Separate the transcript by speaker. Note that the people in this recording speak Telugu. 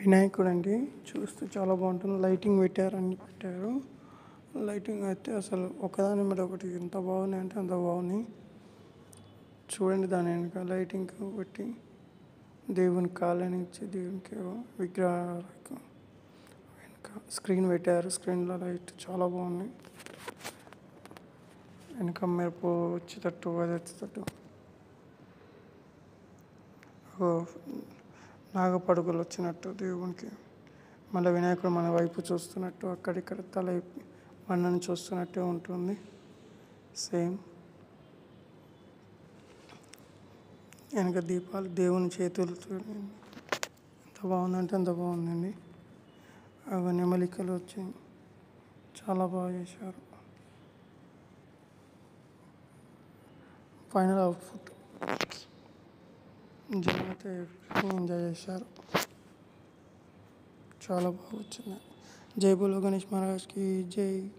Speaker 1: వినాయకుడు అండి. చూస్తే చాలా బాగుంటుంది. లైటింగ్ పెట్టారు. లైటింగ్ అయితే అసలు ఒకదాని మీద ఒకటి ఎంత బాగున్నాయి అంటే అంత బాగున్నాయి. చూడండి దాని వెనక లైటింగ్ పెట్టి దేవుని కాళ్ళనిచ్చి దేవునికి విగ్రహాలకు వెనక స్క్రీన్ పెట్టారు. స్క్రీన్లో లైట్ చాలా బాగున్నాయి. వెనక మెరుపు వచ్చేటట్టు అది వచ్చేటట్టు నాగపడుగులు వచ్చినట్టు దేవునికి, మళ్ళీ వినాయకుడు మన వైపు చూస్తున్నట్టు అక్కడిక్కడ తల మనని చూస్తున్నట్టే ఉంటుంది. సేమ్ వెనక దీపాలు దేవుని చేతులతో ఎంత బాగుందంటే అంత బాగుందండి. అవి నెమలికలు వచ్చి చాలా బాగా చేశారు. ఫైనల్ అవుట్పుట్ జనం అయితే ఎంజాయ్ చేశారు. చాలా బాగా వచ్చింది. జై బోలో గణేష్ మహారాజ్కి జై.